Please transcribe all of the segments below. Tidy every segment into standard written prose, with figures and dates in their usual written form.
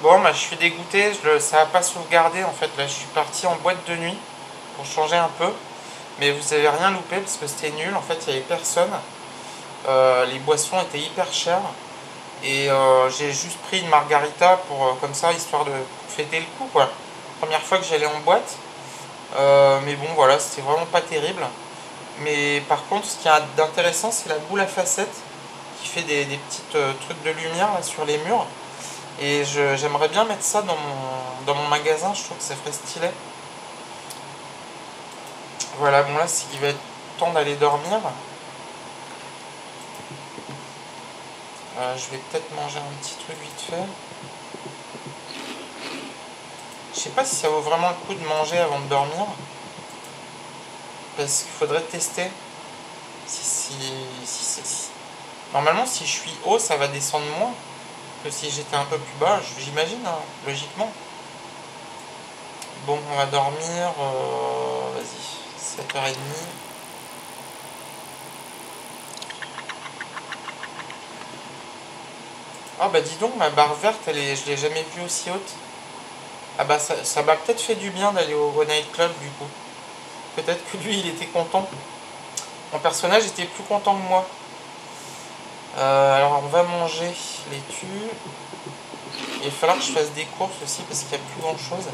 Bon, bah, je suis dégoûté, ça n'a pas sauvegardé en fait. Là, je suis parti en boîte de nuit pour changer un peu. Mais vous avez rien loupé parce que c'était nul. En fait, il n'y avait personne. Les boissons étaient hyper chères. Et j'ai juste pris une margarita pour comme ça, histoire de fêter le coup, quoi. Première fois que j'allais en boîte. Mais bon, voilà, c'était vraiment pas terrible. Mais par contre, ce qui est d'intéressant, c'est la boule à facettes qui fait des petites trucs de lumière là, sur les murs. Et j'aimerais bien mettre ça dans mon magasin, je trouve que ça ferait stylé. Voilà, bon là, il va être temps d'aller dormir. Je vais peut-être manger un petit truc vite fait. Je sais pas si ça vaut vraiment le coup de manger avant de dormir. Parce qu'il faudrait tester. Normalement, si je suis haut, ça va descendre moins que si j'étais un peu plus bas, j'imagine, hein, logiquement. Bon, on va dormir, vas-y, 7h30. Ah bah dis donc, ma barre verte, je l'ai jamais vue aussi haute. Ah bah ça m'a peut-être fait du bien d'aller au Night Club du coup. Peut-être que lui, il était content. Mon personnage était plus content que moi. Alors on va manger laitue. Il va falloir que je fasse des courses aussi parce qu'il n'y a plus grand chose.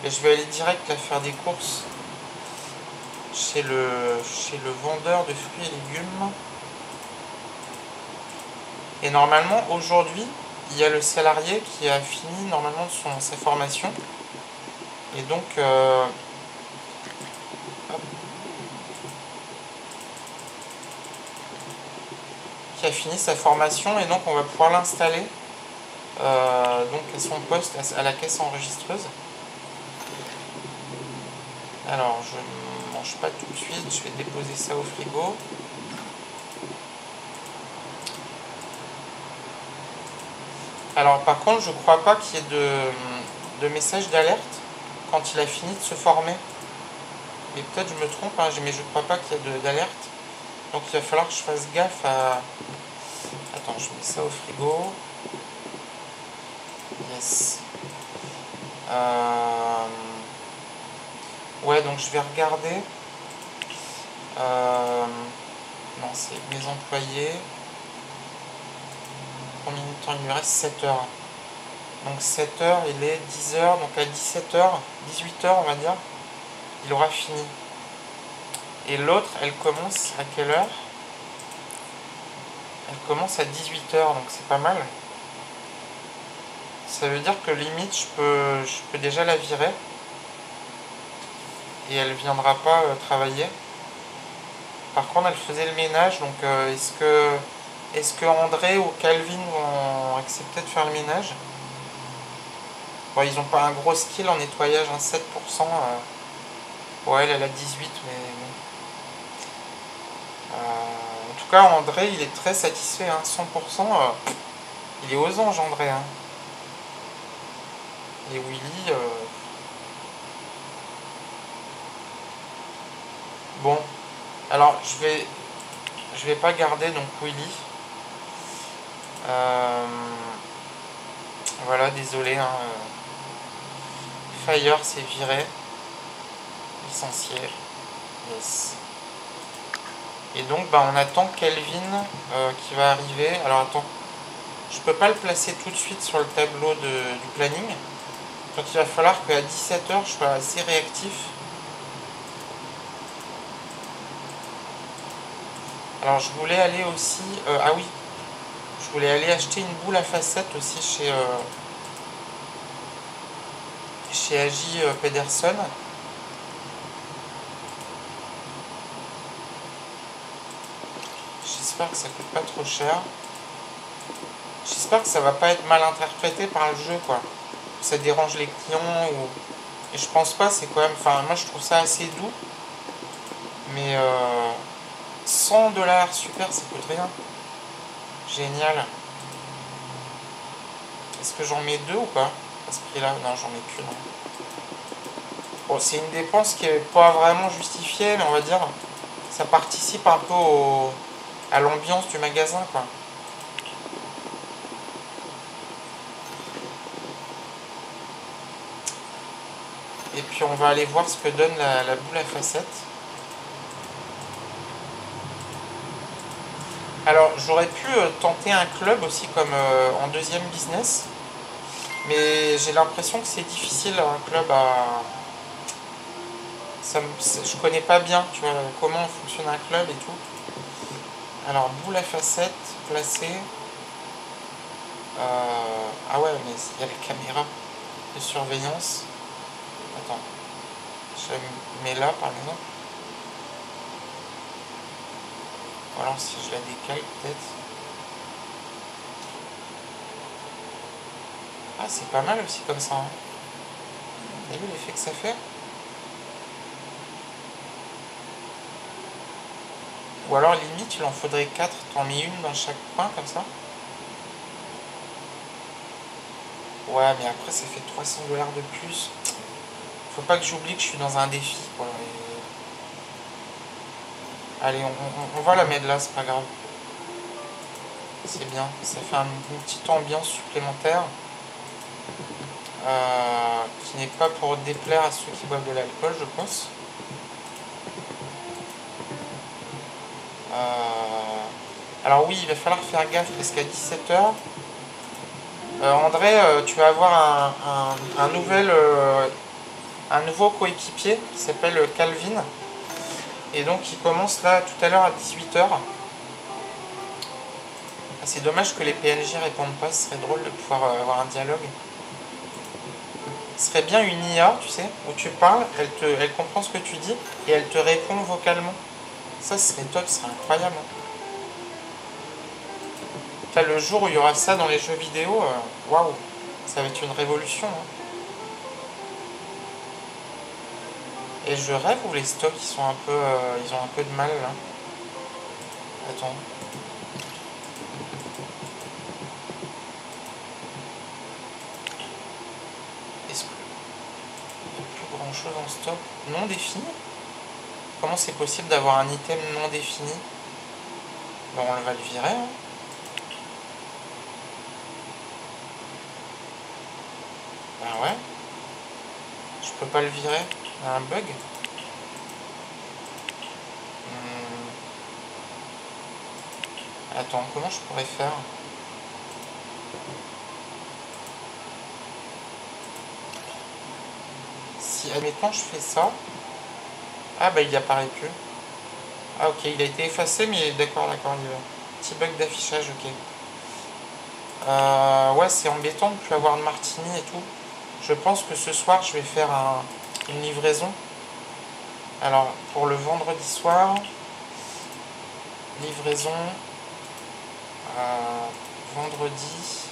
Et je vais aller direct là faire des courses chez le vendeur de fruits et légumes. Et normalement aujourd'hui il y a le salarié qui a fini normalement sa formation. Et donc qui a fini sa formation et donc on va pouvoir l'installer donc à son poste à la caisse enregistreuse. Alors je ne mange pas tout de suite, je vais déposer ça au frigo. Alors par contre je crois pas qu'il y ait de message d'alerte quand il a fini de se former. Mais peut-être je me trompe, hein, mais je crois pas qu'il y ait d'alerte. Donc il va falloir que je fasse gaffe à... Attends, je mets ça au frigo. Yes. Ouais, donc je vais regarder. Non, c'est mes employés. Combien de temps il me reste? 7 heures. Donc 7 heures, il est 10 heures. Donc à 17 heures, 18 heures on va dire, il aura fini. Et l'autre, elle commence à quelle heure? Elle commence à 18 heures, donc c'est pas mal. Ça veut dire que limite, je peux déjà la virer. Et elle viendra pas travailler. Par contre, elle faisait le ménage, donc est-ce que André ou Calvin vont accepter de faire le ménage? Bon, ils n'ont pas un gros skill en nettoyage, hein, 7%. Ouais, elle a 18, mais bon. En tout cas, André, il est très satisfait, hein, 100%. Il est aux anges, André. Hein. Et Willy... Bon, alors je vais pas garder donc Willy. Voilà, désolé. Hein, Fire c'est viré. Licencié. Yes. Et donc bah, on attend Kelvin qui va arriver. Alors attends, je peux pas le placer tout de suite sur le tableau du planning. Donc il va falloir qu'à 17 h je sois assez réactif. Alors je voulais aller aussi... ah oui, je voulais aller acheter une boule à facettes aussi chez Agi Pedersen. J'espère que ça coûte pas trop cher. J'espère que ça va pas être mal interprété par le jeu, quoi. Ça dérange les clients ou... Et je pense pas, c'est quand même... Enfin, moi je trouve ça assez doux. Mais 100 $, super, ça coûte rien. Génial. Est-ce que j'en mets deux ou pas à ce prix-là? Non, j'en mets qu'une. Bon, c'est une dépense qui n'est pas vraiment justifiée, mais on va dire, ça participe un peu à l'ambiance du magasin, quoi. Et puis on va aller voir ce que donne la boule à facettes. Alors j'aurais pu tenter un club aussi comme en deuxième business. Mais j'ai l'impression que c'est difficile un club à... je connais pas bien, tu vois, comment fonctionne un club et tout. Alors boule à facettes placée. Ah ouais, mais il y a la caméra de surveillance. Attends, je la mets là par exemple. Ou alors si je la décale peut-être. Ah, c'est pas mal aussi comme ça. Hein. T'as vu l'effet que ça fait? Ou alors limite il en faudrait 4, t'en mets une dans chaque coin comme ça. Ouais, mais après ça fait 300 $ de plus. Faut pas que j'oublie que je suis dans un défi quoi. Et... Allez, on va la mettre là, c'est pas grave. C'est bien, ça fait une petite ambiance supplémentaire. Qui n'est pas pour déplaire à ceux qui boivent de l'alcool, je pense. Alors oui, il va falloir faire gaffe parce qu'à 17 h, André, tu vas avoir un nouveau coéquipier qui s'appelle Calvin. Et donc il commence là tout à l'heure à 18 h. C'est dommage que les PNJ répondent pas, ce serait drôle de pouvoir avoir un dialogue. Ce serait bien une IA, tu sais, où tu parles, elle comprend ce que tu dis et elle te répond vocalement. Ça, ce serait top, ce serait incroyable. T'as le jour où il y aura ça dans les jeux vidéo, waouh, ça va être une révolution. Hein. Et je rêve où les stocks ils sont un peu, ils ont un peu de mal là. Attends. Est-ce qu'il n'y a plus grand chose en stock non défini? Comment c'est possible d'avoir un item non défini? Bon, on va le virer. Hein. Ben ouais. Je peux pas le virer. Il y a un bug. Attends, comment je pourrais faire? Si, admettons, je fais ça. Ah bah il apparaît plus. Ah ok, il a été effacé, mais d'accord, il y a un petit bug d'affichage, ok. Ouais, c'est embêtant de ne plus avoir de martini et tout. Je pense que ce soir, je vais faire une livraison. Alors, pour le vendredi soir, livraison, vendredi.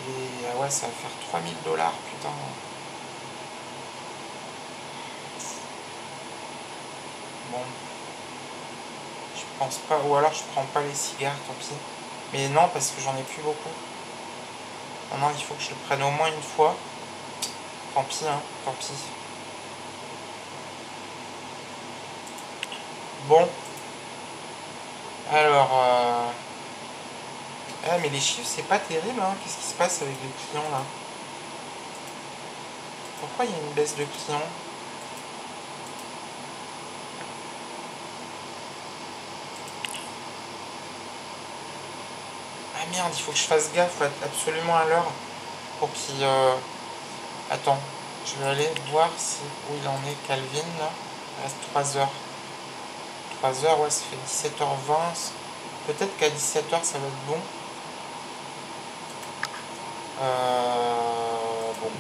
Et ouais, ça va faire 3000 $, putain. Bon. Je pense pas, ou alors je prends pas les cigares, tant pis. Mais non, parce que j'en ai plus beaucoup. Maintenant, il faut que je le prenne au moins une fois. Tant pis, hein, tant pis. Bon. Alors, mais les chiffres, c'est pas terrible, hein. Qu'est-ce qui se passe avec les clients, là? Pourquoi il y a une baisse de clients? Ah merde, il faut que je fasse gaffe absolument à l'heure. Pour qu'il... Attends, je vais aller voir où il en est, Calvin, là. Il reste 3 heures. 3 heures, ouais, ça fait 17 h 20. Peut-être qu'à 17 h, ça va être bon. Bon.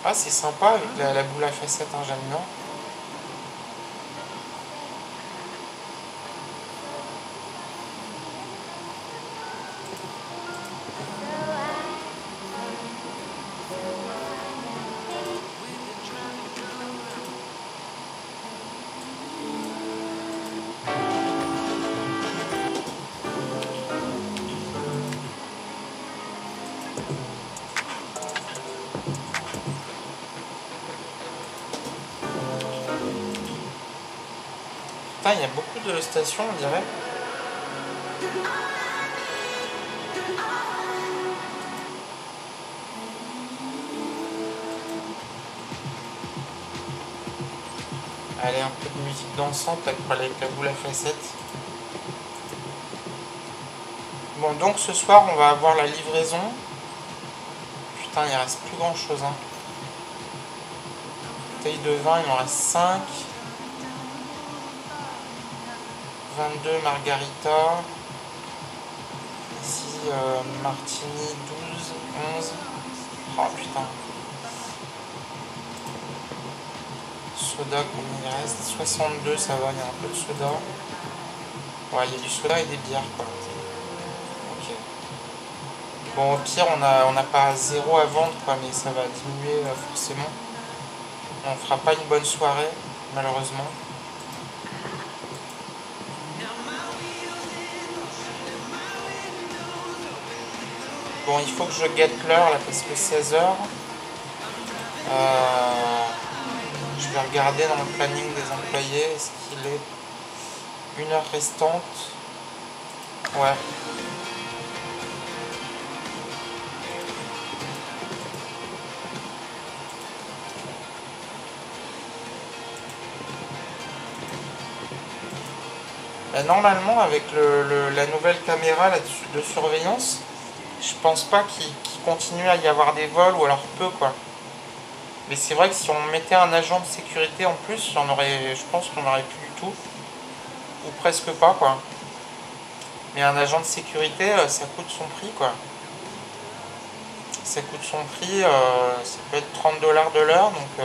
Ah, c'est sympa avec la boule à facettes, hein, j'aime bien. Putain, il y a beaucoup de stations, on dirait. Allez, un peu de musique dansante avec la boule à facettes. Bon, donc ce soir, on va avoir la livraison. Putain, il reste plus grand chose. Hein. Bouteille de vin, il m'en reste 5. 22 margarita. Ici, martini 12, 11. Oh putain. Soda, combien il reste? 62, ça va, il y a un peu de soda. Ouais, il y a du soda et des bières, quoi. Ok. Bon, au pire, on n'a pas 0 à vendre, quoi, mais ça va diminuer forcément. On fera pas une bonne soirée, malheureusement. Bon, il faut que je guette l'heure, là, parce que 16h. Je vais regarder dans le planning des employés. Est-ce qu'il est 1 heure restante? Ouais. Ben, normalement, avec la nouvelle caméra là, de surveillance, je pense pas qu'il continue à y avoir des vols, ou alors peu, quoi. Mais c'est vrai que si on mettait un agent de sécurité en plus, je pense qu'on aurait plus du tout. Ou presque pas, quoi. Mais un agent de sécurité, ça coûte son prix, quoi. Ça coûte son prix, ça peut être 30 $ de l'heure, donc...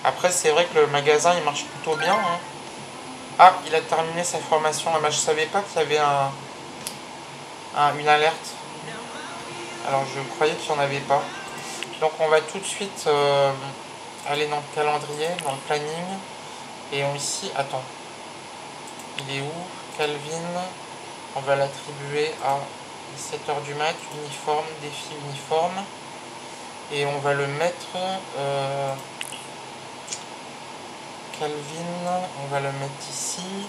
Après, c'est vrai que le magasin, il marche plutôt bien. Hein. Ah, il a terminé sa formation. Ah, bah, je savais pas qu'il y avait une alerte. Alors, je croyais qu'il n'y en avait pas. Donc, on va tout de suite aller dans le calendrier, dans le planning. Et ici, attends. Il est où? Calvin. On va l'attribuer à 17h du mat. Uniforme, défi uniforme. Et on va le mettre... Calvin, on va le mettre ici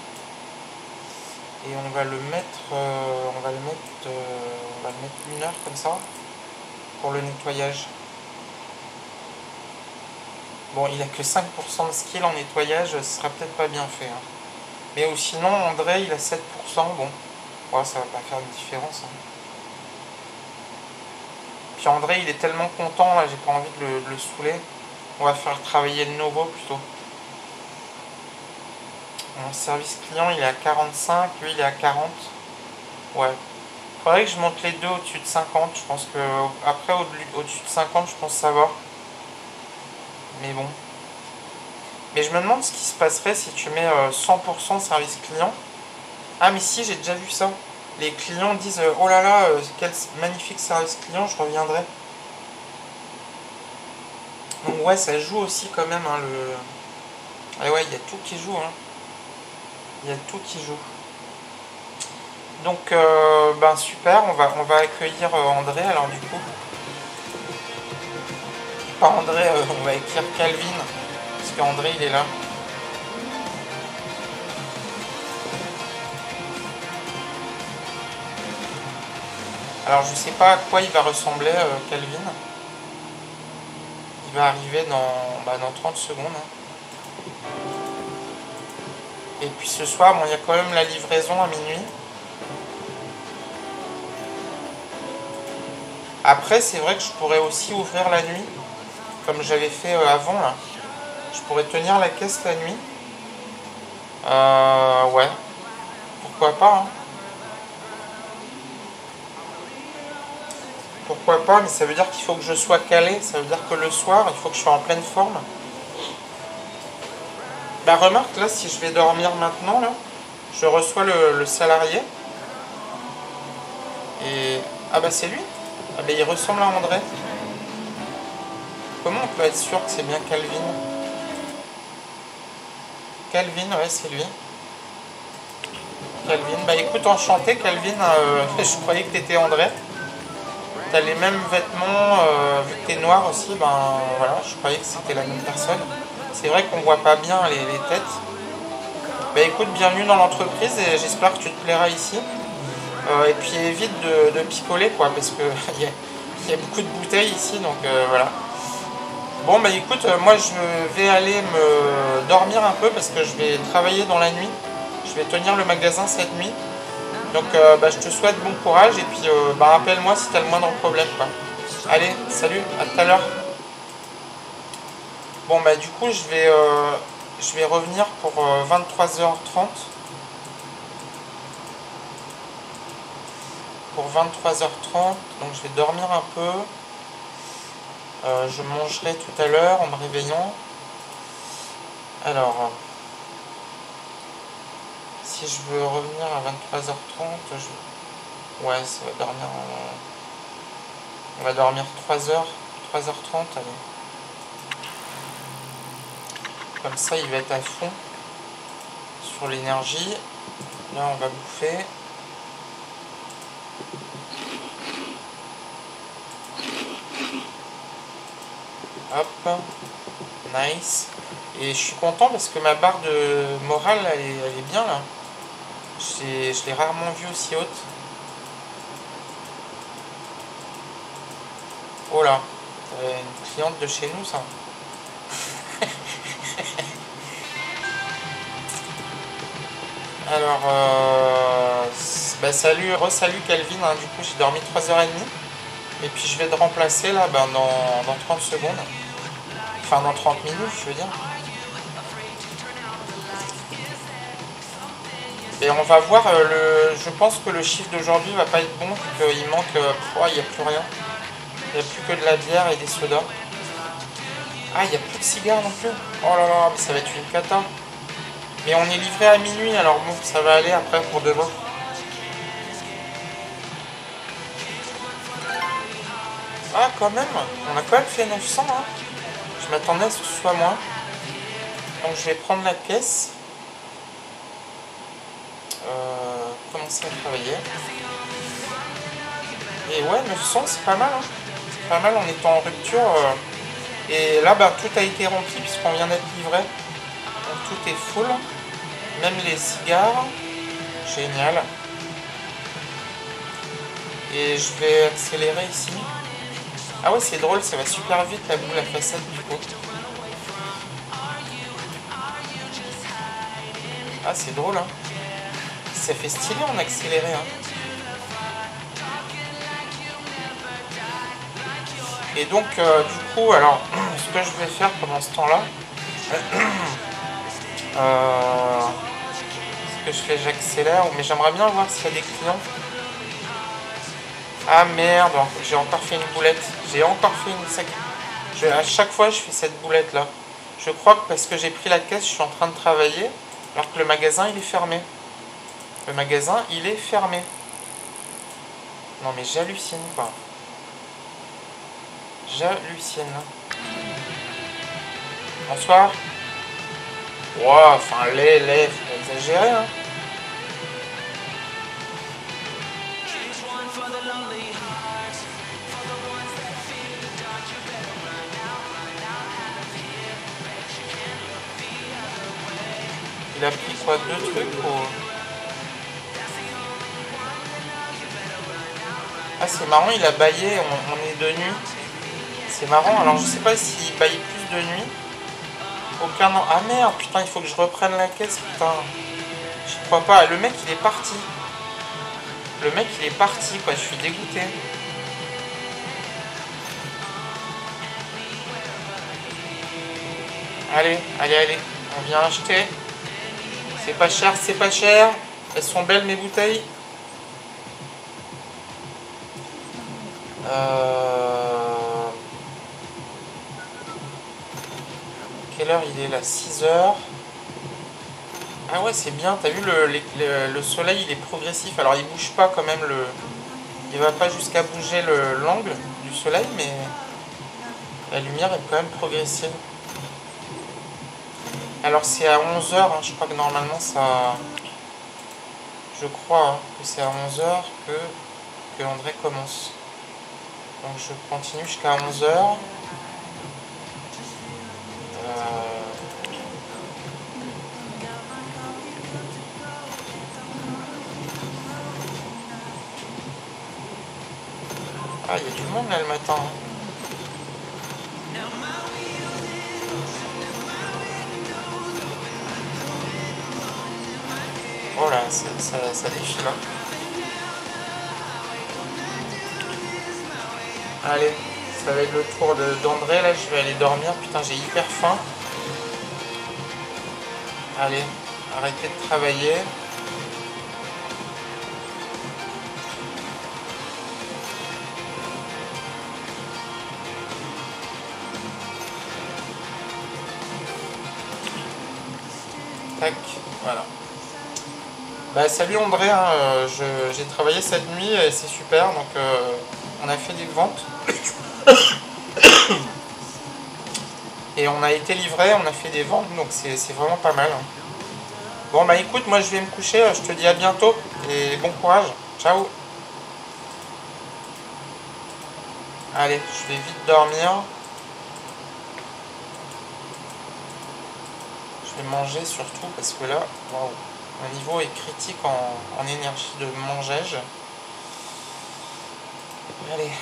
et on va le mettre 1 heure comme ça pour le nettoyage. Bon, il a que 5% de skill en nettoyage, ce sera peut-être pas bien fait. Hein. Mais sinon, André, il a 7%, bon, ouais, ça va pas faire de différence. Hein. Puis André, il est tellement content, là, j'ai pas envie de le saouler. On va faire travailler le nouveau plutôt. Mon service client, il est à 45, lui, il est à 40. Ouais. Faudrait que je monte les deux au-dessus de 50. Je pense que après, au-dessus de 50, je pense que ça va. Mais bon. Mais je me demande ce qui se passerait si tu mets 100% service client. Ah, mais si, j'ai déjà vu ça. Les clients disent oh là là, quel magnifique service client, je reviendrai. Donc, ouais, ça joue aussi quand même. Hein, Ah, ouais, il y a tout qui joue. Hein. Il y a tout qui joue. Donc, ben super, on va accueillir André, alors du coup. Pas André, on va accueillir Calvin, parce qu'André, il est là. Alors, je sais pas à quoi il va ressembler, Calvin. Il va arriver dans 30 secondes. Hein. Et puis ce soir, bon, il y a quand même la livraison à minuit. Après, c'est vrai que je pourrais aussi ouvrir la nuit, comme j'avais fait avant, là. Je pourrais tenir la caisse la nuit. Ouais. Pourquoi pas, hein. Pourquoi pas, mais ça veut dire qu'il faut que je sois calé. Ça veut dire que le soir, il faut que je sois en pleine forme. Bah remarque, là, si je vais dormir maintenant, là, je reçois le salarié. Et... Ah bah c'est lui. Ah bah il ressemble à André. Comment on peut être sûr que c'est bien Calvin? Calvin, ouais, c'est lui. Calvin, bah écoute, enchanté Calvin, je croyais que t'étais André. T'as les mêmes vêtements, vu que t'es noir aussi, ben voilà, je croyais que c'était la même personne. C'est vrai qu'on voit pas bien les têtes. Bah écoute, bienvenue dans l'entreprise et j'espère que tu te plairas ici. Et puis évite de picoler, quoi, parce que il y a beaucoup de bouteilles ici, donc voilà. Bon bah écoute, moi je vais aller me dormir un peu parce que je vais travailler dans la nuit. Je vais tenir le magasin cette nuit. Donc bah, je te souhaite bon courage et puis bah, rappelle-moi si tu as le moindre problème, quoi. Allez, salut, à tout à l'heure. Bon bah du coup je vais revenir pour 23h30. Pour 23h30, donc je vais dormir un peu. Je mangerai tout à l'heure en me réveillant. Alors, si je veux revenir à 23h30, ouais, ça va dormir. On va dormir 3h, 3h30, allez. Comme ça, il va être à fond sur l'énergie. Là, on va bouffer. Hop, nice. Et je suis content parce que ma barre de morale, elle est bien là. Je l'ai rarement vue aussi haute. Oh là, une cliente de chez nous, ça. Alors, bah salut, re-salut Calvin, hein. Du coup j'ai dormi 3h30. Et puis je vais te remplacer là dans 30 secondes. Enfin dans 30 minutes je veux dire. Et on va voir, je pense que le chiffre d'aujourd'hui va pas être bon, qu'il manque, il n'y a plus rien. Il n'y a plus que de la bière et des sodas. Ah, il n'y a plus de cigares non plus. Oh là là, mais ça va être une cata. Mais on est livré à minuit, alors bon, ça va aller après pour demain. Ah, quand même, on a quand même fait 900, hein. Je m'attendais à ce que ce soit moins. Donc je vais prendre la caisse. Commencer à travailler. Et ouais, 900, c'est pas mal, hein. C'est pas mal en étant en rupture. Et là, bah, tout a été rempli puisqu'on vient d'être livré. Donc tout est full. Même les cigares. Génial. Et je vais accélérer ici. Ah ouais, c'est drôle, ça va super vite la boule, la façade du coup. Ah, c'est drôle, hein. Ça fait stylé en accéléré, hein. Et donc, du coup, alors, ce que je vais faire pendant ce temps-là, ce que je fais, j'accélère, mais j'aimerais bien voir s'il y a des clients. Ah merde, j'ai encore fait une boulette. J'ai encore fait une à chaque fois, je fais cette boulette-là. Je crois que parce que j'ai pris la caisse, je suis en train de travailler, alors que le magasin, il est fermé. Le magasin, il est fermé. Non mais j'hallucine, quoi. J'hallucine. Bonsoir. Wow, enfin, faut exagérer, hein. Il a pris quoi, 2 trucs ou... Ah, c'est marrant, il a baillé, on est de nuit. C'est marrant, alors je sais pas s'il baille plus de nuit. Aucun nom. Ah merde, putain, il faut que je reprenne la caisse, putain. Je crois pas, le mec il est parti. Le mec il est parti, quoi, je suis dégoûté. Allez, allez, allez, on vient acheter. C'est pas cher, c'est pas cher. Elles sont belles mes bouteilles. Quelle heure il est là? 6h. Ah ouais, c'est bien, t'as vu le soleil il est progressif. Alors il bouge pas quand même, il va pas jusqu'à bouger l'angle du soleil, mais la lumière est quand même progressive. Alors c'est à 11h, hein, je crois que normalement ça... Je crois, hein, que c'est à 11h que André commence. Donc je continue jusqu'à 11h. Ah, il y a du monde là le matin, hein. ça défile. Hein. Allez, ça va être le tour d'André. Là, je vais aller dormir. Putain, j'ai hyper faim. Allez, arrêtez de travailler. Tac, voilà. Bah salut André, hein, j'ai travaillé cette nuit et c'est super, donc on a fait des ventes. Et on a été livré, on a fait des ventes, donc c'est vraiment pas mal. Hein. Bon bah écoute, moi je vais me coucher, je te dis à bientôt et bon courage. Ciao. Allez, je vais vite dormir. Je vais manger surtout parce que là, waouh, mon niveau est critique en énergie de mangeage. Allez.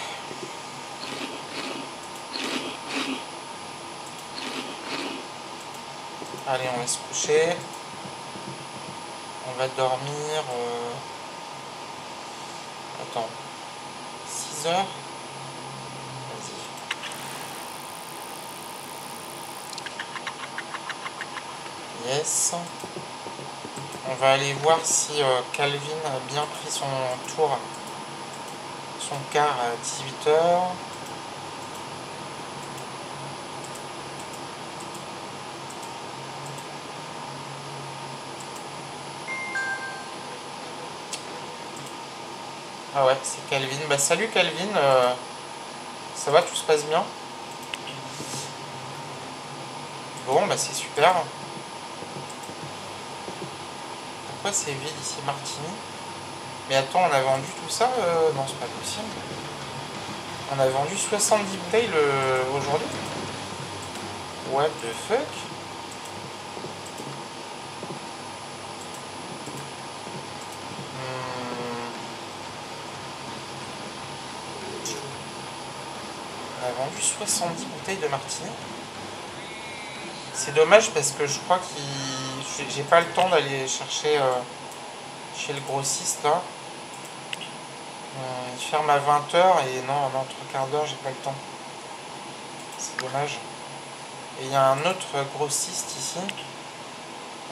Allez, on va se coucher. On va dormir. Attends. 6 heures. Vas-y. Yes. On va aller voir si Calvin a bien pris son tour. Son quart à 18 heures. Ah ouais, c'est Calvin. Bah salut Calvin, ça va, tout se passe bien? Bon, bah c'est super. Pourquoi c'est vide ici, Martini? Mais attends, on a vendu tout ça? Non, c'est pas possible. On a vendu 70 bouteilles aujourd'hui? What the fuck? On a vendu 70 bouteilles de Martini. C'est dommage parce que je crois qu'il... J'ai pas le temps d'aller chercher chez le grossiste là. Il ferme à 20 h et non, 3/4 d'heure, j'ai pas le temps. C'est dommage. Et il y a un autre grossiste ici.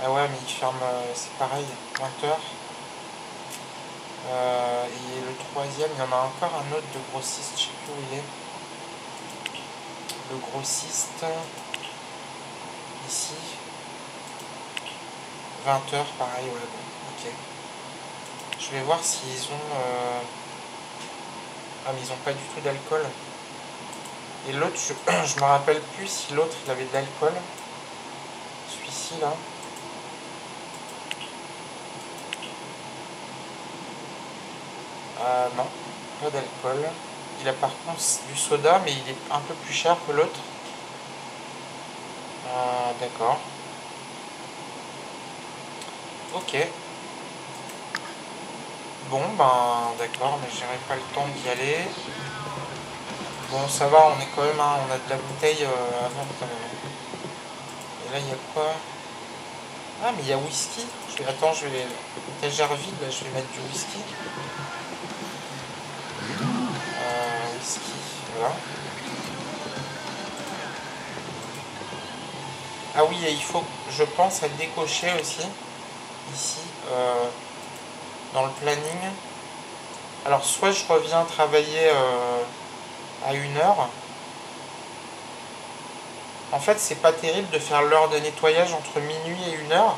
Ah ouais, mais il ferme, c'est pareil, 20 h. Et le troisième, il y en a encore un autre de grossiste, je sais plus où il est. Le grossiste, ici, 20 h, pareil, ouais, bon, ok. Je vais voir s'ils ont... Ah, mais ils n'ont pas du tout d'alcool. Et l'autre, je me rappelle plus si l'autre, il avait de l'alcool. Celui-ci, là. Non, pas d'alcool. Il a par contre du soda, mais il est un peu plus cher que l'autre. D'accord. Ok. Bon, ben d'accord, mais j'aurai pas le temps d'y aller. Bon, ça va, on est quand même, hein, on a de la bouteille à vendre quand même. Et là, il y a quoi? Ah, mais il y a whisky. Attends, je vais... Étagère vide, là, je vais mettre du whisky. Whisky, voilà. Ah oui, et il faut, je pense, à décocher aussi, ici, dans le planning. Alors, soit je reviens travailler à 1 h. En fait, c'est pas terrible de faire l'heure de nettoyage entre minuit et 1 h,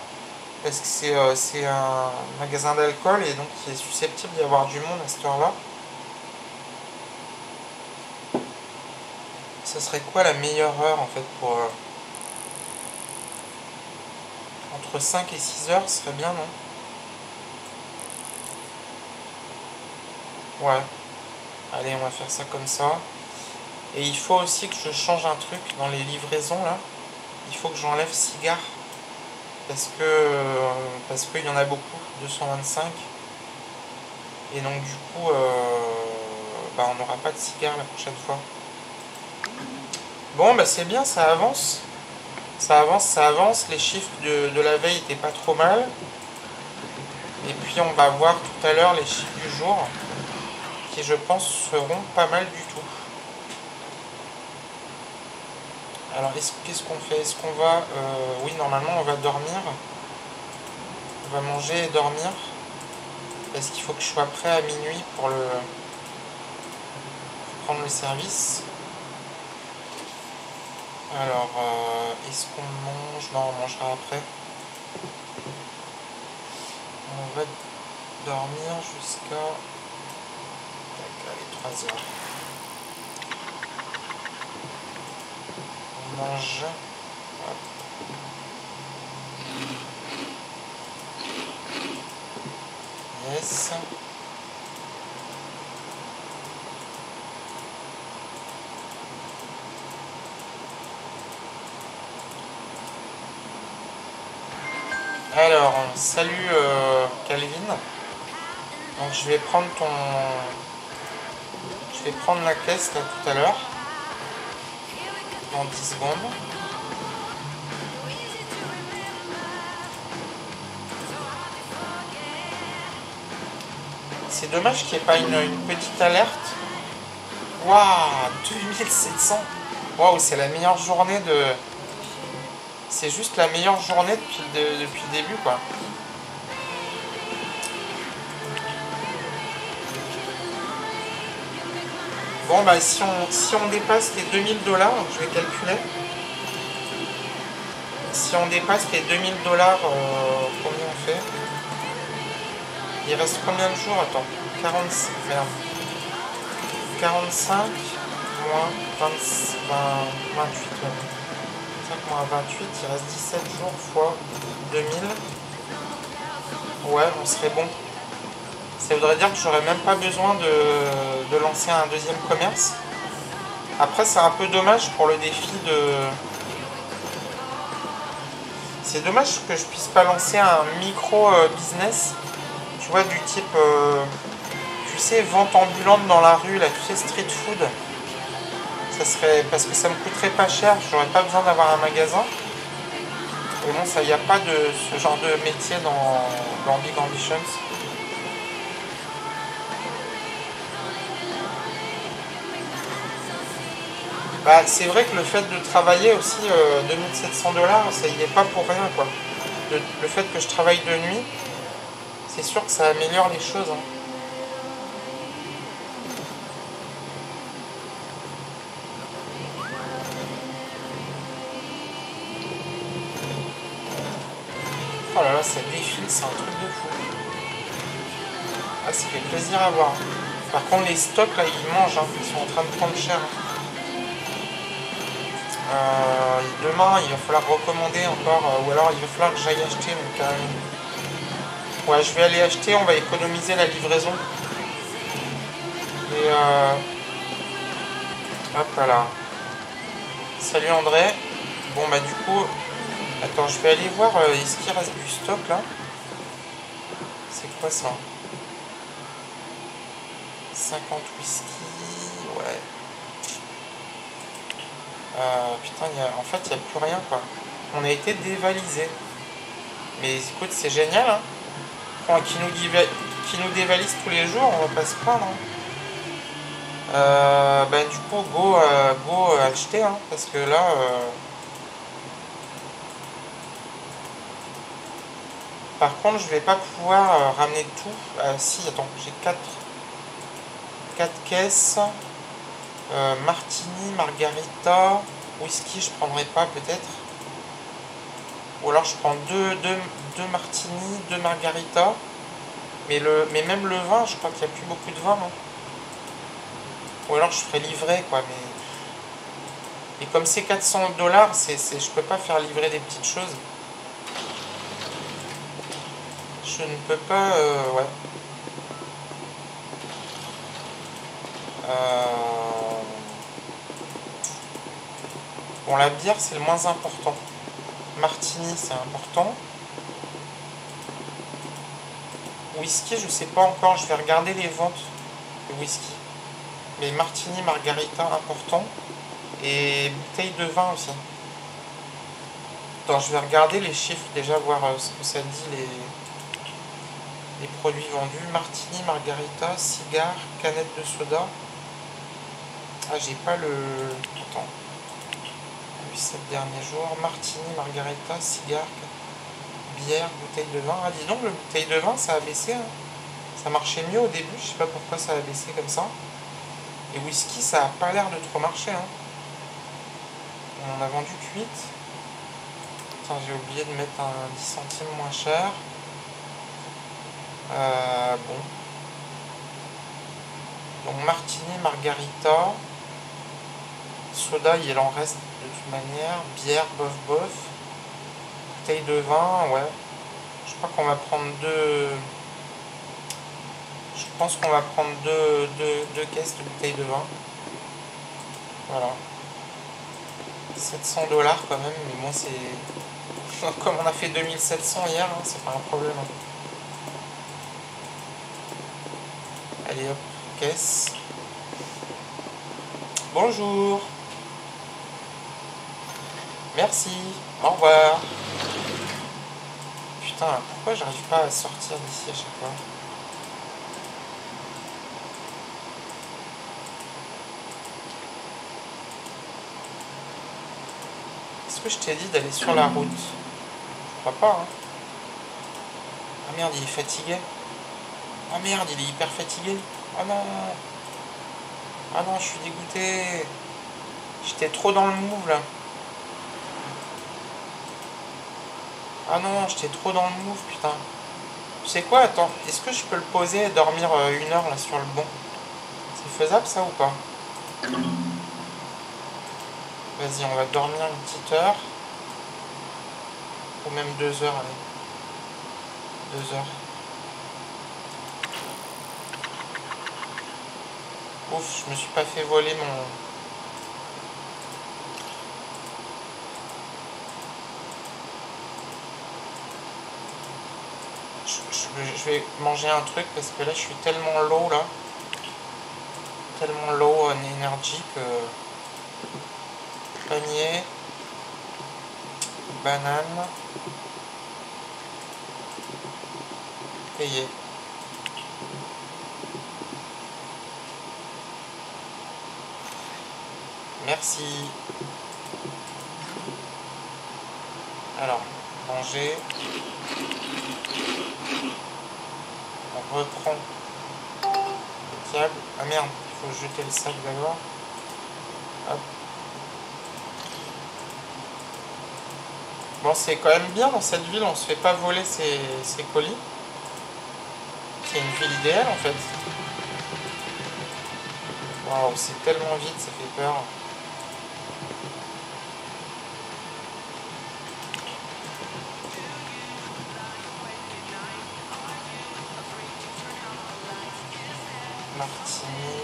parce que c'est un magasin d'alcool, et donc il est susceptible d'y avoir du monde à cette heure-là. Ça serait quoi la meilleure heure, en fait, pour... Entre 5 et 6 heures, ce serait bien, non? Ouais. Allez, on va faire ça comme ça. Et il faut aussi que je change un truc dans les livraisons, là. Il faut que j'enlève cigare. Parce qu'il y en a beaucoup, 225. Et donc, du coup, bah, on n'aura pas de cigare la prochaine fois. Bon, bah c'est bien, ça avance. Ça avance, ça avance. Les chiffres de la veille n'étaient pas trop mal. Et puis on va voir tout à l'heure les chiffres du jour, qui je pense seront pas mal du tout. Alors qu'est-ce qu'on fait? Est-ce qu'on va... oui, normalement on va dormir. On va manger et dormir. Parce qu'il faut que je sois prêt à minuit pour prendre le service. Alors, est-ce qu'on mange? Non, on mangera après. On va dormir jusqu'à... Allez, 3 heures. On mange... Hop. Yes. Alors, salut Calvin. Donc je vais prendre Je vais prendre la caisse là tout à l'heure. Dans 10 secondes. C'est dommage qu'il n'y ait pas une petite alerte. Waouh, 2700. Waouh, c'est la meilleure journée de... C'est juste la meilleure journée depuis le début, quoi. Bon, bah, si on dépasse les 2000 $, je vais calculer. Si on dépasse les 2000 $, combien on fait? Il reste combien de jours? Attends, 45, merde. 45 moins 28, ouais. 5 moins 28, il reste 17 jours fois 2000. Ouais, on serait bon. Ça voudrait dire que j'aurais même pas besoin de lancer un deuxième commerce. Après, c'est un peu dommage pour le défi de... C'est dommage que je puisse pas lancer un micro-business. Tu vois, du type... tu sais, vente ambulante dans la rue, là, tu sais, street food. Ça serait... Parce que ça me coûterait pas cher, j'aurais pas besoin d'avoir un magasin. Et bon, ça, il n'y a pas de ce genre de métier dans Big Ambitions. Bah, c'est vrai que le fait de travailler aussi 2700 $, ça y est pas pour rien, quoi. Le fait que je travaille de nuit, c'est sûr que ça améliore les choses, hein. Oh là là, ça défile, c'est un truc de fou. Ah, ça fait plaisir à voir. Par contre, les stocks, là, ils mangent, hein. Ils sont en train de prendre cher. Demain, il va falloir recommander encore, ou alors il va falloir que j'aille acheter, mais carrément. Ouais, je vais aller acheter, on va économiser la livraison. Et hop là. Salut André. Bon bah du coup, attends, je vais aller voir, est-ce qu'il reste du stock là? C'est quoi ça? 50 whisky, ouais. Putain, en fait, il n'y a plus rien, quoi. On a été dévalisé. Mais écoute, c'est génial, hein. Enfin, qui nous dévalise tous les jours, on va pas se plaindre, hein. Ben, du coup, go acheter, hein, parce que là... Par contre, je vais pas pouvoir ramener tout. Si, attends, j'ai 4 caisses. Martini, margarita, whisky, je prendrai pas peut-être. Ou alors je prends deux martini, 2 margarita. Mais même le vin, je crois qu'il n'y a plus beaucoup de vin. Hein. Ou alors je ferai livrer, quoi. Et comme c'est 400 $, je peux pas faire livrer des petites choses. Je ne peux pas... ouais. Bon, la bière, c'est le moins important. Martini, c'est important. Whisky, je sais pas encore. Je vais regarder les ventes de whisky. Mais martini, margarita, important. Et bouteille de vin aussi. Attends, je vais regarder les chiffres déjà, voir ce que ça dit. Les produits vendus, martini, margarita, cigare, canette de soda. Ah, j'ai pas le... Attends. 7 derniers jours, martini, margarita, cigare, bière, bouteille de vin. Ah, dis donc, le bouteille de vin, ça a baissé. Hein. Ça marchait mieux au début, je sais pas pourquoi ça a baissé comme ça. Et whisky, ça a pas l'air de trop marcher. Hein. On en a vendu 8. Tiens, j'ai oublié de mettre un 10 centimes moins cher. Bon. Donc martini, margarita. Soda, il en reste de toute manière. Bière, bof bof. Bouteille de vin, ouais. Je crois qu'on va prendre deux... Je pense qu'on va prendre deux caisses de bouteilles de vin. Voilà. 700 $ quand même, mais bon, c'est... Comme on a fait 2700 hier, hein, c'est pas un problème. Hein. Allez hop, caisse. Bonjour. Merci. Au revoir. Putain, pourquoi j'arrive pas à sortir d'ici à chaque fois? Est-ce que je t'ai dit d'aller sur la route? Je crois pas, hein. Ah merde, il est fatigué. Ah merde, il est hyper fatigué. Ah non. Ah non, je suis dégoûté. J'étais trop dans le move là. Ah non, j'étais trop dans le move, putain. Tu sais quoi, attends, est-ce que je peux le poser et dormir 1 heure là sur le banc? C'est faisable ça ou pas? Vas-y, on va dormir une petite heure. Ou même 2 heures, allez. 2 heures. Ouf, je me suis pas fait voler mon... Je vais manger un truc parce que là je suis tellement low là. Tellement low en énergie que... Panier. Banane. Payé. Merci. Alors, manger. On reprend le câble. Ah merde, il faut jeter le sac d'abord. Hop. Bon, c'est quand même bien dans cette ville, on se fait pas voler ses colis. C'est une ville idéale en fait. Waouh, c'est tellement vite, ça fait peur. Martini,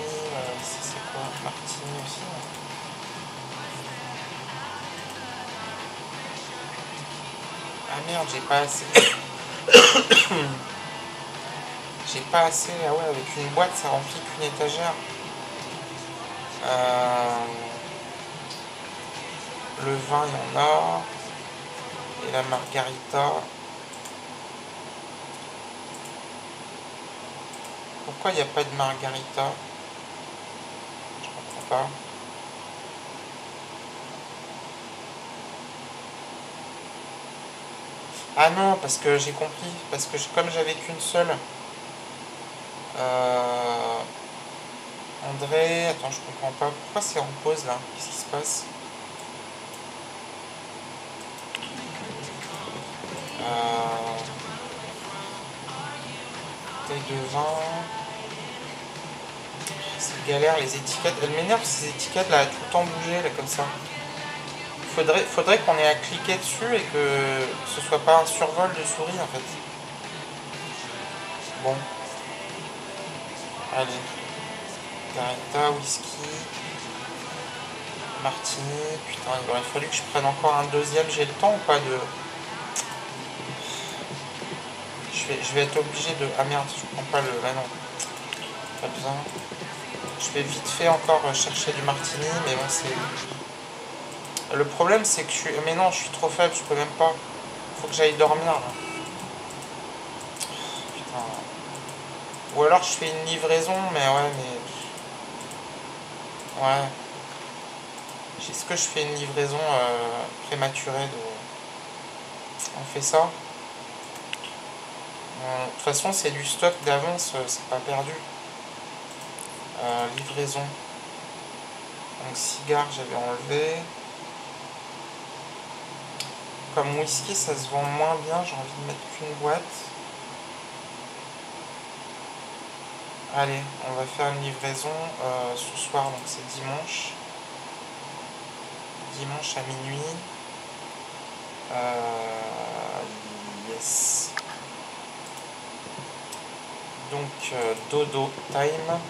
ça c'est quoi? Martini aussi. Ah merde, j'ai pas assez. J'ai pas assez. Ah ouais, avec une boîte, ça remplit qu'une étagère. Le vin, il y en a. Et la margarita. Pourquoi il n'y a pas de margarita? Je comprends pas. Ah non, parce que j'ai compris. Parce que comme j'avais qu'une seule. André, attends, je comprends pas. Pourquoi c'est en pause là? Qu'est-ce qui se passe? Bouteille de vin. C'est galère les étiquettes. Elles m'énervent ces étiquettes là, tout le temps bouger là comme ça. Faudrait qu'on ait à cliquer dessus et que ce soit pas un survol de souris en fait. Bon. Allez. Margarita, whisky. Martini. Putain, il aurait fallu que je prenne encore un deuxième. J'ai le temps ou pas de... Je vais être obligé de... Ah merde, je prends pas le... Ah non. Pas besoin. Je vais vite fait encore chercher du martini, mais bon, c'est... Le problème, c'est que je suis... Mais non, je suis trop faible, je peux même pas. Faut que j'aille dormir, là. Putain. Enfin, ou alors je fais une livraison, mais ouais, mais... Ouais. Est-ce que je fais une livraison prématurée de... On fait ça. De toute façon, c'est du stock d'avance, c'est pas perdu. Livraison. Donc, cigare, j'avais enlevé. Comme whisky, ça se vend moins bien, j'ai envie de mettre qu'une boîte. Allez, on va faire une livraison ce soir, donc c'est dimanche. Dimanche à minuit. Yes. Donc, dodo time.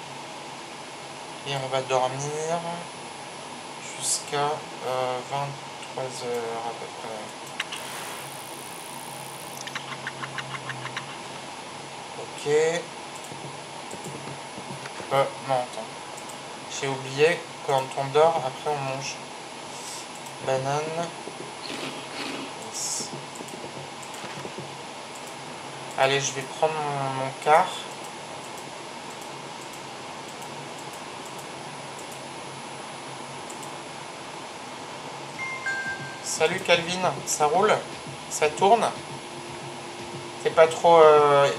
Et on va dormir jusqu'à 23 heures à peu près. Ok. Non, attends. J'ai oublié, quand on dort, après on mange. Banane. Yes. Allez, je vais prendre mon quart. Salut Calvin, ça roule? Ça tourne? T'es pas trop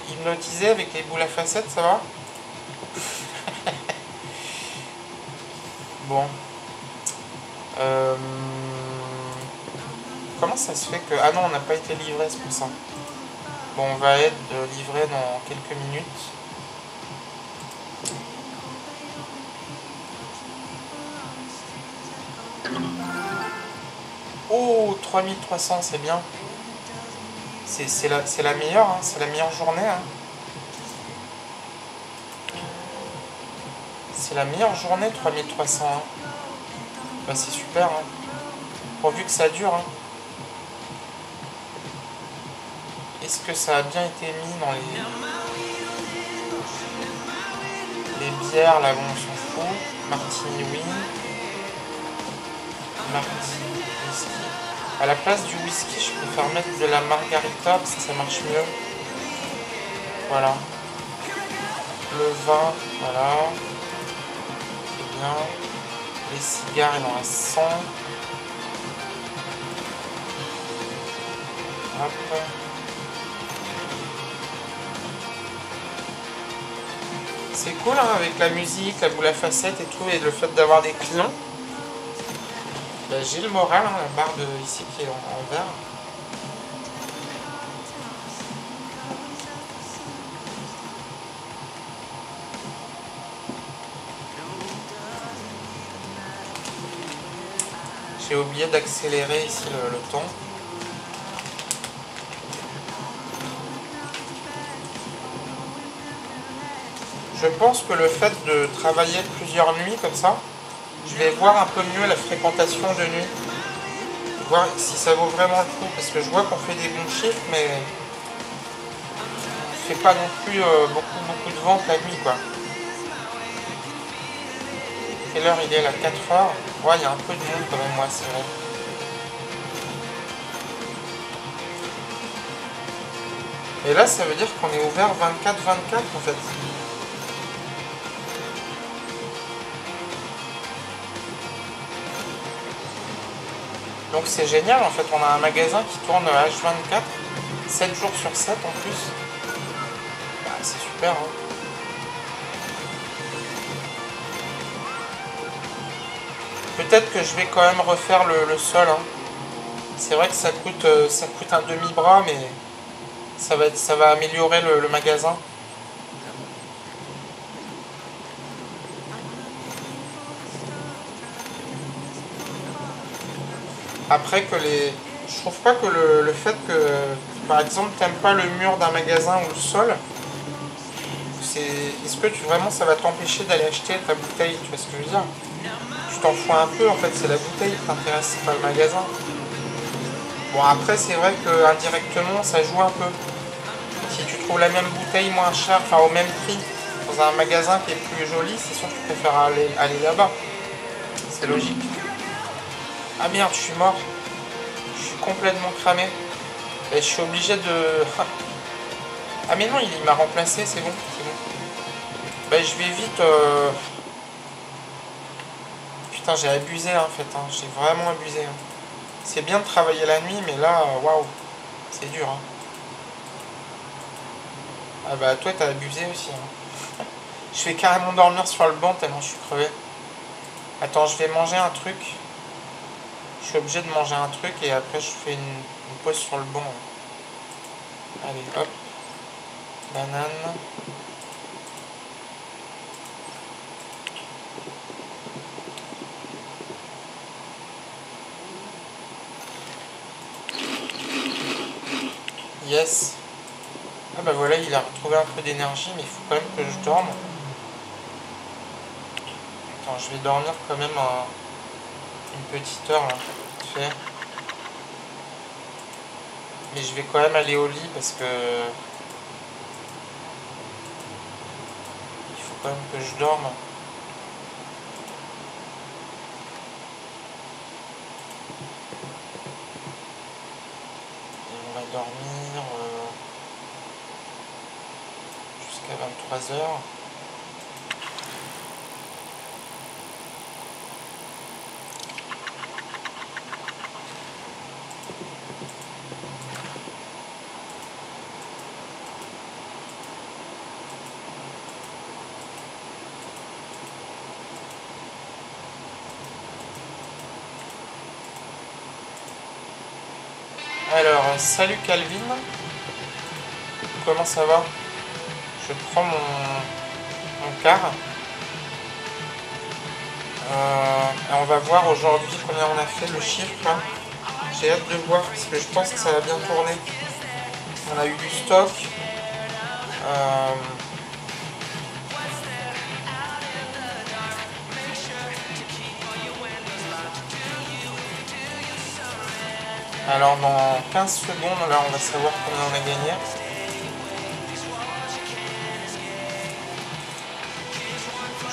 hypnotisé avec les boules à facettes, ça va? Bon. Comment ça se fait que... Ah non, on n'a pas été livré, c'est pour ça. Bon, on va être livré dans quelques minutes. Oh, 3300, c'est bien. C'est la meilleure, hein, c'est la meilleure journée. Hein. C'est la meilleure journée, 3300. Hein. Bah, c'est super. Hein. Pourvu que ça dure. Hein. Est-ce que ça a bien été mis dans les bières, là, bon, on s'en fout. Martini, oui. Martini, whisky. À la place du whisky, je préfère mettre de la margarita parce que ça marche mieux. Voilà. Le vin, voilà. C'est bien. Les cigares, il en reste 100. Hop. C'est cool hein, avec la musique, la boule à facettes et tout, et le fait d'avoir des clients. Bah, j'ai le moral, hein, la barre de ici qui est en vert. J'ai oublié d'accélérer ici le temps. Je pense que le fait de travailler plusieurs nuits comme ça, je vais voir un peu mieux la fréquentation de nuit. Voir si ça vaut vraiment le coup. Parce que je vois qu'on fait des bons chiffres, mais on fait pas non plus beaucoup de ventes la nuit, quoi. Quelle heure il est là? 4 heures. Ouais, il y a un peu de monde quand même, moi, c'est vrai. Et là, ça veut dire qu'on est ouvert 24-24 en fait. Donc c'est génial en fait, on a un magasin qui tourne H24, 7 jours sur 7 en plus. Bah, c'est super hein. Peut-être que je vais quand même refaire le sol. Hein. C'est vrai que ça coûte un demi-bras, mais ça va améliorer le magasin. Après que je trouve pas que le fait que, par exemple, t'aimes pas le mur d'un magasin ou le sol, est-ce que vraiment ça va t'empêcher d'aller acheter ta bouteille, tu vois ce que je veux dire? Tu t'en fous un peu, en fait, c'est la bouteille qui t'intéresse, c'est pas le magasin. Bon, après, c'est vrai que indirectement, ça joue un peu. Si tu trouves la même bouteille moins chère, enfin au même prix, dans un magasin qui est plus joli, c'est sûr que tu préfères aller là-bas. C'est logique. Ah merde, je suis mort. Je suis complètement cramé. Et je suis obligé de... Ah mais non, il m'a remplacé, c'est bon, c'est bon. Bah je vais vite... Putain, j'ai abusé en fait, hein. J'ai vraiment abusé. Hein. C'est bien de travailler la nuit, mais là, waouh, c'est dur. Hein. Ah bah toi, t'as abusé aussi. Hein. Je vais carrément dormir sur le banc tellement je suis crevé. Attends, je vais manger un truc. Je suis obligé de manger un truc et après je fais une pause sur le banc. Allez, hop. Banane. Yes. Ah bah voilà, il a retrouvé un peu d'énergie, mais il faut quand même que je dorme. Attends, je vais dormir quand même une petite heure là. Fait. Mais je vais quand même aller au lit parce que il faut quand même que je dorme. Et on va dormir jusqu'à 23 h. Alors, salut Calvin. Comment ça va? Je prends mon car. On va voir aujourd'hui combien on a fait le chiffre. J'ai hâte de voir parce que je pense que ça va bien tourner. On a eu du stock. Alors dans 15 secondes, là on va savoir combien on a gagné.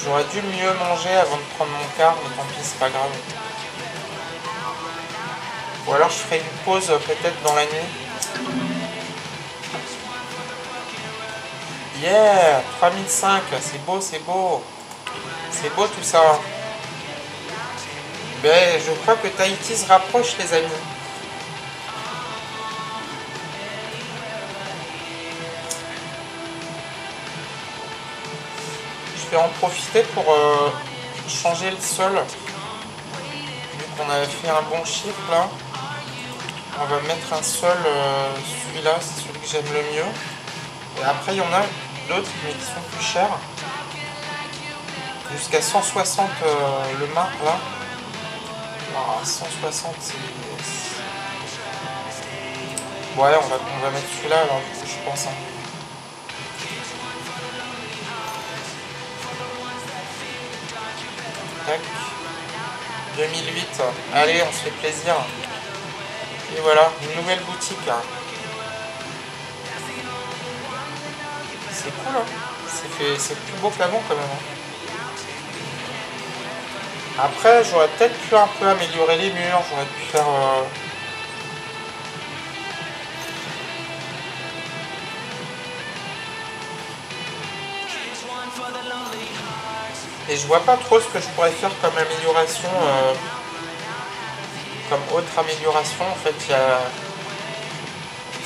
J'aurais dû mieux manger avant de prendre mon car, mais tant pis, c'est pas grave. Ou alors je ferai une pause peut-être dans la nuit. Yeah, 3005, c'est beau, c'est beau. C'est beau tout ça. Ben, je crois que Tahiti se rapproche les amis. Je vais en profiter pour changer le sol. Vu qu'on avait fait un bon chiffre là. On va mettre un sol, celui-là, c'est celui que j'aime le mieux. Et après il y en a d'autres mais qui sont plus chers. Jusqu'à 160 le mât là. Oh, 160 c'est... Ouais, on va mettre celui-là alors je pense. Hein. Tac. 2008. Allez, on se fait plaisir. Et voilà, une nouvelle boutique. Hein. C'est cool, hein. C'est plus beau qu'avant quand même. Hein. Après, j'aurais peut-être pu un peu améliorer les murs. J'aurais pu faire... Et je vois pas trop ce que je pourrais faire comme amélioration, comme autre amélioration. En fait,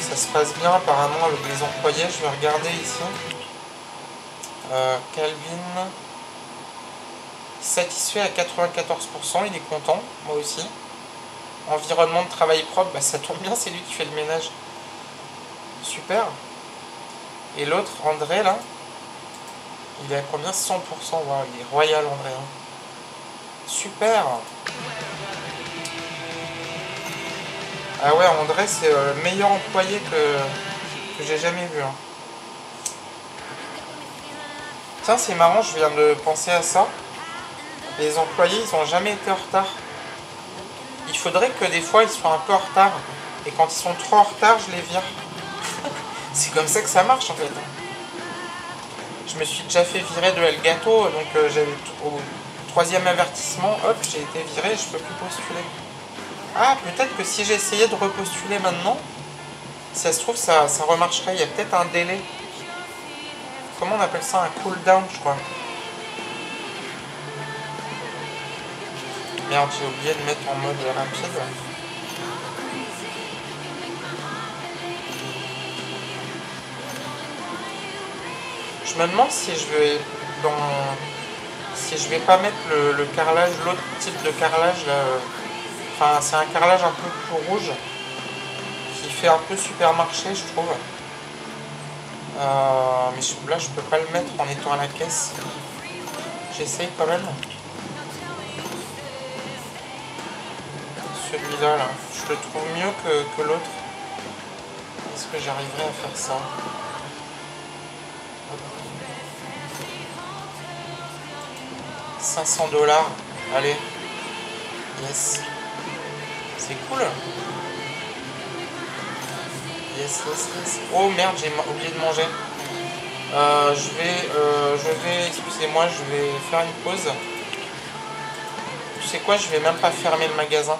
ça se passe bien apparemment avec les employés. Je vais regarder ici. Calvin, satisfait à 94%, il est content, moi aussi. Environnement de travail propre, bah, ça tombe bien, c'est lui qui fait le ménage. Super. Et l'autre, André, là, il est à combien? 100%. Wow, il est royal, André. Hein. Super. Ah ouais, André, c'est le meilleur employé que j'ai jamais vu. Hein. Tiens, c'est marrant, je viens de penser à ça. Les employés, ils n'ont jamais été en retard. Il faudrait que des fois, ils soient un peu en retard. Et quand ils sont trop en retard, je les vire. C'est comme ça que ça marche, en fait. Je me suis déjà fait virer de Elgato, donc j'avais au 3e avertissement, hop, j'ai été viré, je peux plus postuler. Ah, peut-être que si j'essayais de repostuler maintenant, Si ça se trouve, ça remarcherait. Il y a peut-être un délai. Comment on appelle ça? Un cooldown, je crois. Merde, j'ai oublié de mettre en mode rapide. Je me demande si je vais si je vais pas mettre le carrelage, l'autre type de carrelage là. Enfin, c'est un carrelage un peu plus rouge qui fait un peu supermarché, je trouve. Mais là, je peux pas le mettre en étant à la caisse. J'essaye quand même. Celui-là, là, je le trouve mieux que l'autre. Est-ce que j'arriverai à faire ça? 500$. Allez. Yes. C'est cool. Yes, yes, yes. Oh merde, j'ai oublié de manger. Excusez-moi, je vais faire une pause. Tu sais quoi, je vais même pas fermer le magasin.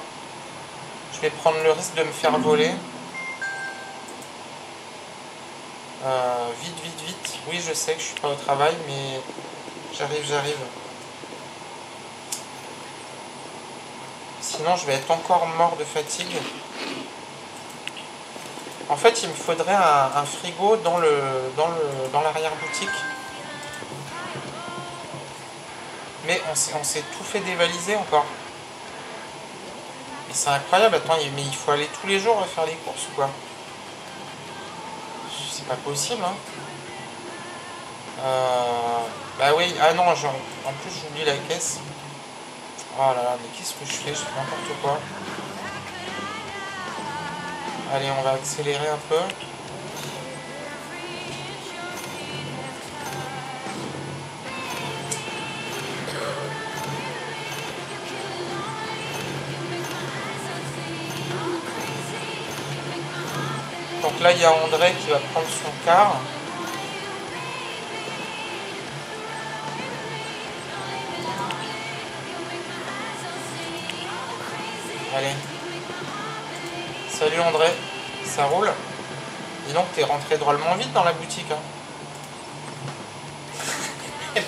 Je vais prendre le risque de me faire voler. Vite, vite, vite. Oui, je sais que je suis pas au travail, mais j'arrive. Sinon, je vais être encore mort de fatigue. En fait, il me faudrait un frigo dans l'arrière-boutique. Mais on s'est tout fait dévaliser encore. Mais c'est incroyable. Attends, mais il faut aller tous les jours faire les courses ou quoi? C'est pas possible, hein. Bah oui, ah non, en plus j'oublie la caisse. Oh là là, mais qu'est-ce que je fais? Je fais n'importe quoi. Allez, on va accélérer un peu. Donc là, il y a André qui va prendre son car. Allez. Salut André, ça roule? Dis donc, t'es rentré drôlement vite dans la boutique. Hein.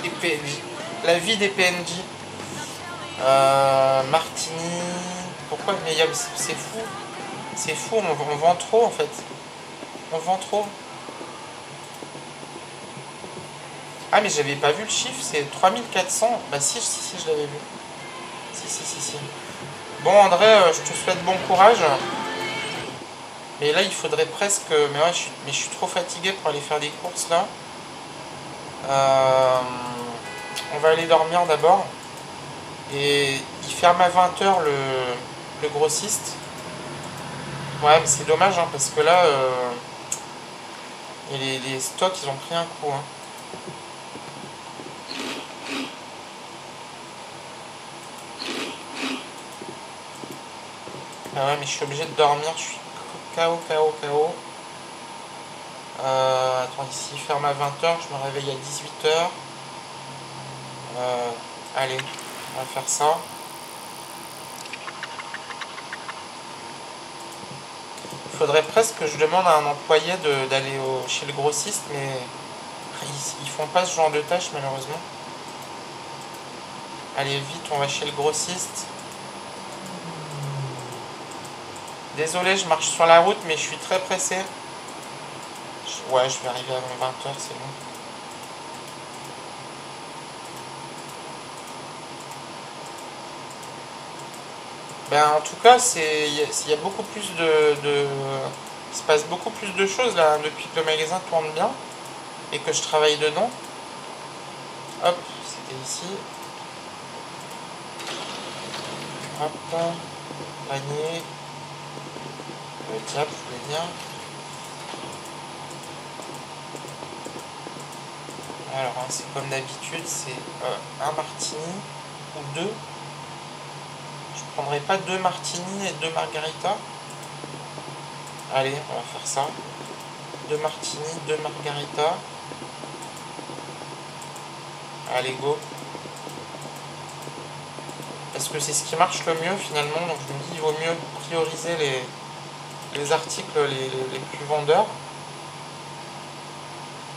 Les PNJ. La vie des PNJ. Martini. Pourquoi? Mais c'est fou. C'est fou, on vend trop en fait. On vend trop. Ah mais j'avais pas vu le chiffre, c'est 3400. Bah si, je l'avais vu. Si. Bon André, je te souhaite bon courage. Mais là il faudrait presque... Mais ouais, je suis trop fatigué pour aller faire des courses là. On va aller dormir d'abord. Et il ferme à 20h le grossiste. Ouais mais c'est dommage hein, parce que là... et les stocks ils ont pris un coup. Hein. Ah ouais mais je suis obligé de dormir, je suis KO. Attends, ici il ferme à 20h, je me réveille à 18h. Allez, on va faire ça. Il faudrait presque que je demande à un employé d'aller chez le grossiste, mais ils font pas ce genre de tâches malheureusement. Allez vite, on va chez le grossiste. Désolé, je marche sur la route, mais je suis très pressé. Ouais, je vais arriver avant 20h, c'est bon. Ben, en tout cas, il y a beaucoup plus il se passe beaucoup plus de choses là depuis que le magasin tourne bien et que je travaille dedans. Hop, c'était ici. Hop, panier. Le diable, je voulais dire. Alors, hein, c'est comme d'habitude, c'est un martini ou deux. Je prendrai pas 2 martini et 2 margarita. Allez, on va faire ça. 2 martini, 2 margarita. Allez, go. Parce que c'est ce qui marche le mieux finalement. Donc je me dis, il vaut mieux prioriser les articles les plus vendeurs.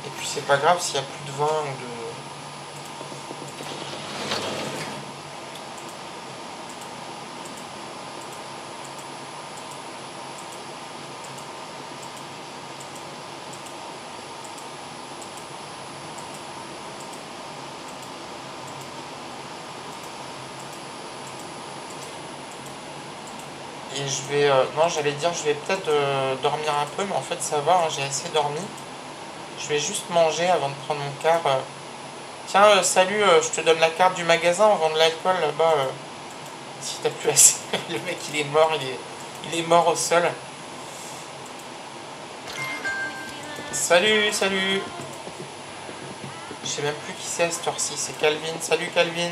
Et puis c'est pas grave s'il n'y a plus de vin ou de... Et je vais... non, j'allais dire, je vais peut-être dormir un peu, mais en fait ça va, hein, j'ai assez dormi. Je vais juste manger avant de prendre mon car. Tiens, salut, je te donne la carte du magasin, on vend de l'alcool là-bas. Si t'as plus assez. Le mec il est mort, il est mort au sol. Salut, salut. Je sais même plus qui c'est à cette heure-ci, c'est Calvin. Salut Calvin.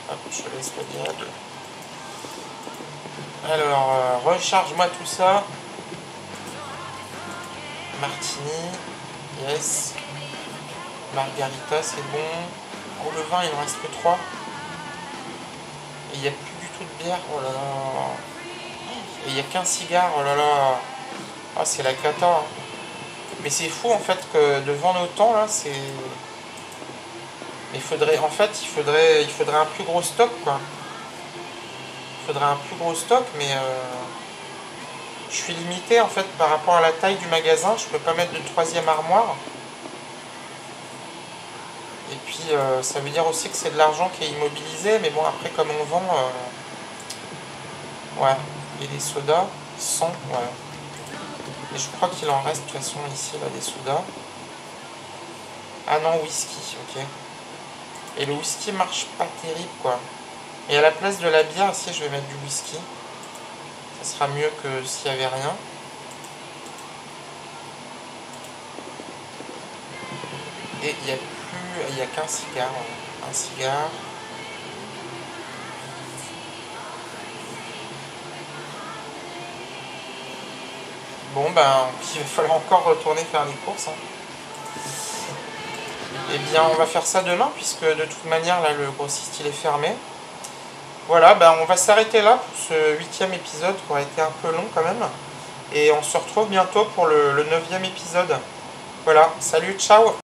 Hop, je laisse le diable. Alors, recharge-moi tout ça. Martini, yes. Margarita, c'est bon. Oh, le vin, il en reste que 3. Et il n'y a plus du tout de bière, oh là là. Et il n'y a qu'un cigare, oh là là. Ah, c'est la cata. Hein. Mais c'est fou en fait que devant nos temps là, c'est. Il faudrait, en fait, il faudrait un plus gros stock quoi. Il faudrait un plus gros stock, mais je suis limité en fait par rapport à la taille du magasin. Je peux pas mettre de 3e armoire. Et puis ça veut dire aussi que c'est de l'argent qui est immobilisé, mais bon après comme on vend, ouais. Et les sodas, 100, ouais. Et je crois qu'il en reste de toute façon ici là des sodas. Ah non, whisky, ok. Et le whisky marche pas terrible quoi. Et à la place de la bière ici je vais mettre du whisky. Ça sera mieux que s'il n'y avait rien. Et il n'y a plus, il n'y a qu'un cigare. Un cigare. Bon ben il va falloir encore retourner faire les courses. Hein. Eh bien on va faire ça demain puisque de toute manière là le grossiste il est fermé. Voilà, ben on va s'arrêter là pour ce 8e épisode qui aura été un peu long quand même. Et on se retrouve bientôt pour le 9e épisode. Voilà, salut, ciao!